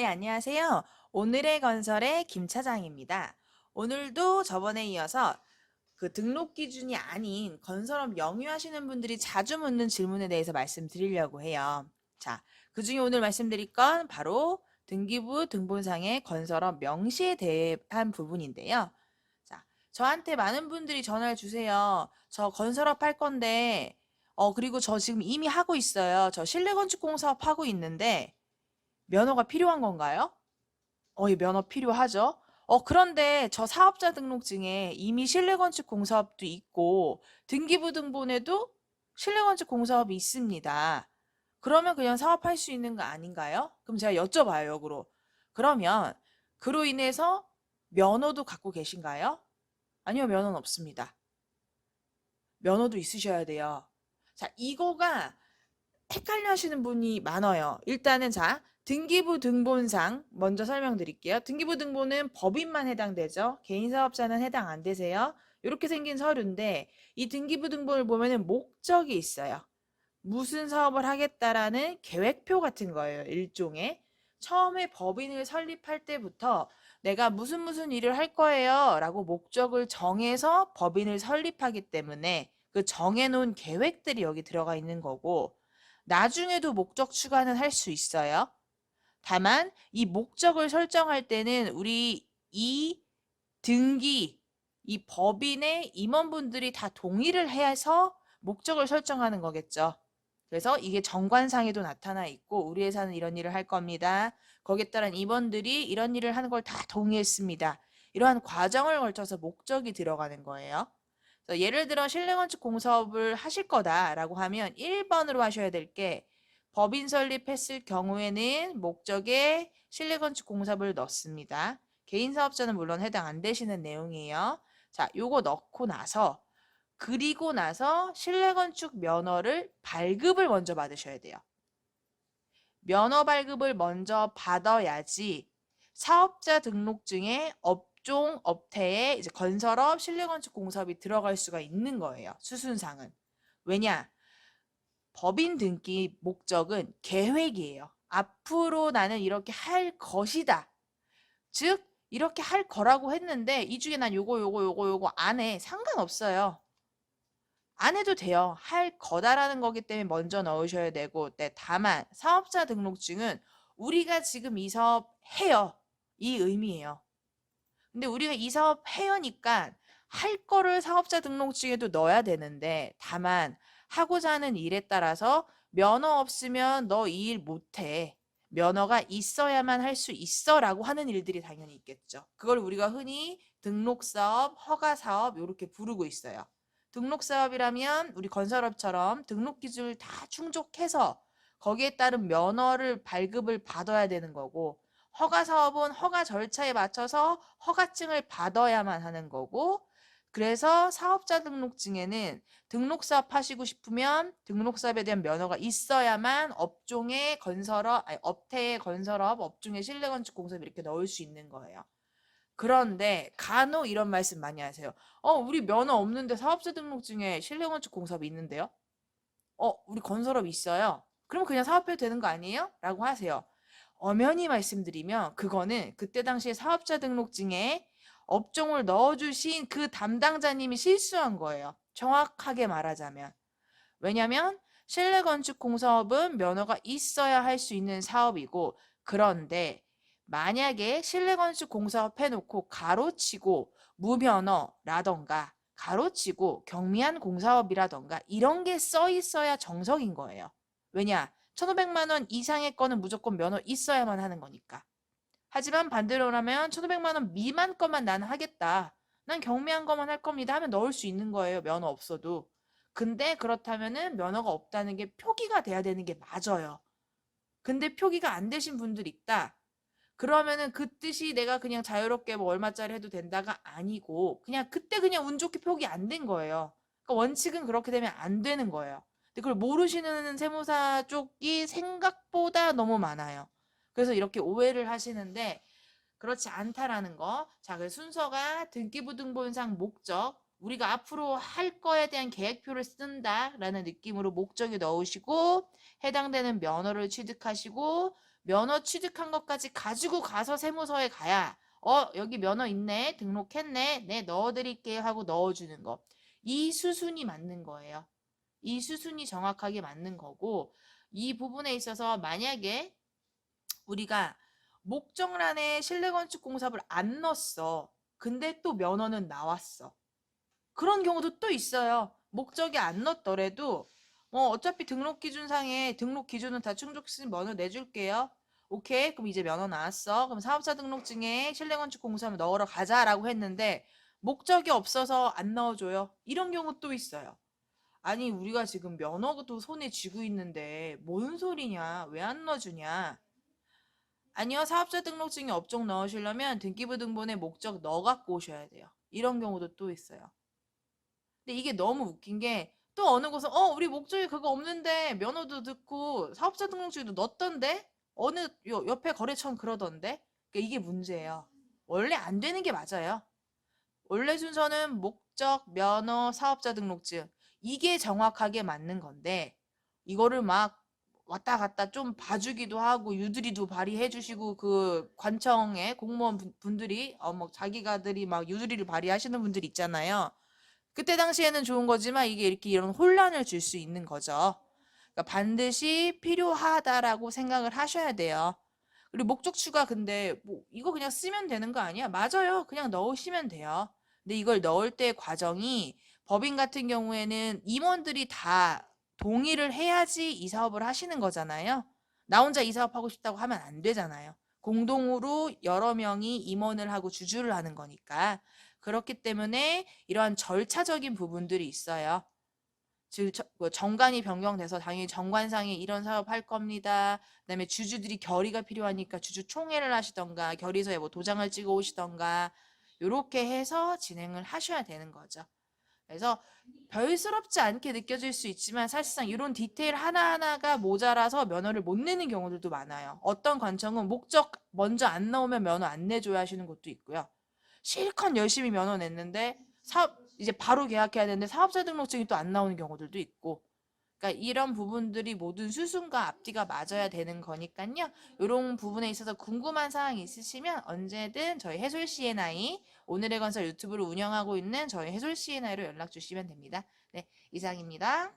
안녕하세요. 오늘의 건설의 김 차장입니다. 오늘도 저번에 이어서 그 등록 기준이 아닌 건설업 영유하시는 분들이 자주 묻는 질문에 대해서 말씀드리려고 해요. 자, 그중에 오늘 말씀드릴 건 바로 등기부 등본상의 건설업 명시에 대한 부분인데요. 자, 저한테 많은 분들이 전화를 주세요. 저 건설업 할 건데, 그리고 저 지금 이미 하고 있어요. 저 실내건축공사업 하고 있는데, 면허가 필요한 건가요? 예, 면허 필요하죠. 그런데 저 사업자 등록증에 이미 실내건축 공사업도 있고 등기부 등본에도 실내건축 공사업이 있습니다. 그러면 그냥 사업할 수 있는 거 아닌가요? 그럼 제가 여쭤봐요, 역으로. 그러면 그로 인해서 면허도 갖고 계신가요? 아니요, 면허는 없습니다. 면허도 있으셔야 돼요. 자, 이거가 헷갈려 하시는 분이 많아요. 일단은 자, 등기부 등본상 먼저 설명드릴게요. 등기부 등본은 법인만 해당되죠. 개인 사업자는 해당 안 되세요. 이렇게 생긴 서류인데 이 등기부 등본을 보면은 목적이 있어요. 무슨 사업을 하겠다라는 계획표 같은 거예요. 일종의. 처음에 법인을 설립할 때부터 내가 무슨 일을 할 거예요 라고 목적을 정해서 법인을 설립하기 때문에 그 정해놓은 계획들이 여기 들어가 있는 거고 나중에도 목적 추가는 할 수 있어요. 다만 이 목적을 설정할 때는 우리 이 등기, 이 법인의 임원분들이 다 동의를 해서 목적을 설정하는 거겠죠. 그래서 이게 정관상에도 나타나 있고 우리 회사는 이런 일을 할 겁니다. 거기에 따른 임원들이 이런 일을 하는 걸 다 동의했습니다. 이러한 과정을 걸쳐서 목적이 들어가는 거예요. 그래서 예를 들어 실내건축 공사업을 하실 거다라고 하면 1번으로 하셔야 될 게 법인 설립했을 경우에는 목적에 실내건축 공사업을 넣습니다. 개인 사업자는 물론 해당 안 되시는 내용이에요. 자, 요거 넣고 나서 그리고 나서 실내건축 면허를 발급을 먼저 받으셔야 돼요. 면허 발급을 먼저 받아야지 사업자 등록증에 업종, 업태에 이제 건설업, 실내건축 공사업이 들어갈 수가 있는 거예요. 수순상은. 왜냐? 법인 등기 목적은 계획이에요. 앞으로 나는 이렇게 할 것이다. 즉, 이렇게 할 거라고 했는데 이 중에 난 요거 안 해. 상관없어요. 안 해도 돼요. 할 거다라는 거기 때문에 먼저 넣으셔야 되고, 네, 다만 사업자 등록증은 우리가 지금 이 사업 해요. 이 의미예요. 근데 우리가 이 사업 해요니까 할 거를 사업자 등록증에도 넣어야 되는데, 다만 하고자 하는 일에 따라서 면허 없으면 너 이 일 못해. 면허가 있어야만 할 수 있어라고 하는 일들이 당연히 있겠죠. 그걸 우리가 흔히 등록사업, 허가사업 이렇게 부르고 있어요. 등록사업이라면 우리 건설업처럼 등록 기준을 다 충족해서 거기에 따른 면허를 발급을 받아야 되는 거고 허가사업은 허가 절차에 맞춰서 허가증을 받아야만 하는 거고 그래서 사업자 등록증에는 등록사업 하시고 싶으면 등록사업에 대한 면허가 있어야만 업종의 건설업, 아니, 업태의 건설업, 업종의 실내건축 공사업 이렇게 넣을 수 있는 거예요. 그런데 간혹 이런 말씀 많이 하세요. 우리 면허 없는데 사업자 등록증에 실내건축 공사업이 있는데요? 우리 건설업 있어요. 그럼 그냥 사업해도 되는 거 아니에요? 라고 하세요. 엄연히 말씀드리면 그거는 그때 당시에 사업자 등록증에 업종을 넣어주신 그 담당자님이 실수한 거예요. 정확하게 말하자면. 왜냐면 실내건축 공사업은 면허가 있어야 할 수 있는 사업이고 그런데 만약에 실내건축 공사업 해놓고 가로치고 무면허라던가 가로치고 경미한 공사업이라던가 이런 게 써 있어야 정석인 거예요. 왜냐? 1,500만 원 이상의 거는 무조건 면허 있어야만 하는 거니까. 하지만 반대로라면 1,500만 원 미만 거만 나는 하겠다. 난 경미한 거만 할 겁니다 하면 넣을 수 있는 거예요. 면허 없어도. 근데 그렇다면은 면허가 없다는 게 표기가 돼야 되는 게 맞아요. 근데 표기가 안 되신 분들이 있다. 그러면은 그 뜻이 내가 그냥 자유롭게 뭐 얼마짜리 해도 된다가 아니고 그냥 그때 그냥 운 좋게 표기 안 된 거예요. 그러니까 원칙은 그렇게 되면 안 되는 거예요. 근데 그걸 모르시는 세무사 쪽이 생각보다 너무 많아요. 그래서 이렇게 오해를 하시는데 그렇지 않다라는 거. 자, 그 순서가 등기부등본상 목적, 우리가 앞으로 할 거에 대한 계획표를 쓴다라는 느낌으로 목적에 넣으시고 해당되는 면허를 취득하시고 면허 취득한 것까지 가지고 가서 세무서에 가야 여기 면허 있네, 등록했네, 네, 넣어드릴게요 하고 넣어주는 거. 이 수순이 맞는 거예요. 이 수순이 정확하게 맞는 거고, 이 부분에 있어서 만약에 우리가 목적란에 실내건축공사를 안 넣었어. 근데 또 면허는 나왔어. 그런 경우도 또 있어요. 목적이 안 넣었더라도 어차피 등록 기준상에 등록 기준은 다 충족시킨 면허 내줄게요. 오케이. 그럼 이제 면허 나왔어. 그럼 사업자 등록증에 실내건축공사를 넣으러 가자라고 했는데 목적이 없어서 안 넣어줘요. 이런 경우 또 있어요. 아니 우리가 지금 면허도 손에 쥐고 있는데 뭔 소리냐? 왜 안 넣어주냐? 아니요. 사업자 등록증에 업종 넣으시려면 등기부등본에 목적 넣어 갖고 오셔야 돼요. 이런 경우도 또 있어요. 근데 이게 너무 웃긴 게 또 어느 곳은 우리 목적이 그거 없는데 면허도 듣고 사업자 등록증도 넣었던데 어느 옆에 거래처는 그러던데 그러니까 이게 문제예요. 원래 안 되는 게 맞아요. 원래 순서는 목적, 면허, 사업자 등록증 이게 정확하게 맞는 건데 이거를 막 왔다 갔다 좀 봐주기도 하고 유두리도 발휘해 주시고 그 관청의 공무원 분들이 뭐 자기가들이 막 유두리를 발휘하시는 분들 있잖아요. 그때 당시에는 좋은 거지만 이게 이렇게 이런 혼란을 줄 수 있는 거죠. 그러니까 반드시 필요하다라고 생각을 하셔야 돼요. 그리고 목적추가 근데 뭐 이거 그냥 쓰면 되는 거 아니야? 맞아요. 그냥 넣으시면 돼요. 근데 이걸 넣을 때 과정이 법인 같은 경우에는 임원들이 다 동의를 해야지 이 사업을 하시는 거잖아요. 나 혼자 이 사업 하고 싶다고 하면 안 되잖아요. 공동으로 여러 명이 임원을 하고 주주를 하는 거니까. 그렇기 때문에 이러한 절차적인 부분들이 있어요. 즉 뭐 정관이 변경돼서 당연히 정관상에 이런 사업 할 겁니다. 그다음에 주주들이 결의가 필요하니까 주주 총회를 하시던가 결의서에 뭐 도장을 찍어 오시던가 요렇게 해서 진행을 하셔야 되는 거죠. 그래서 별스럽지 않게 느껴질 수 있지만 사실상 이런 디테일 하나하나가 모자라서 면허를 못 내는 경우들도 많아요. 어떤 관청은 목적 먼저 안 나오면 면허 안 내줘야 하시는 것도 있고요. 실컷 열심히 면허 냈는데 사업 이제 바로 계약해야 되는데 사업자 등록증이 또 안 나오는 경우들도 있고 그러니까 이런 부분들이 모든 수순과 앞뒤가 맞아야 되는 거니까요. 이런 부분에 있어서 궁금한 사항이 있으시면 언제든 저희 해솔 CNI 오늘의 건설 유튜브를 운영하고 있는 저희 해솔 CNI로 연락 주시면 됩니다. 네, 이상입니다.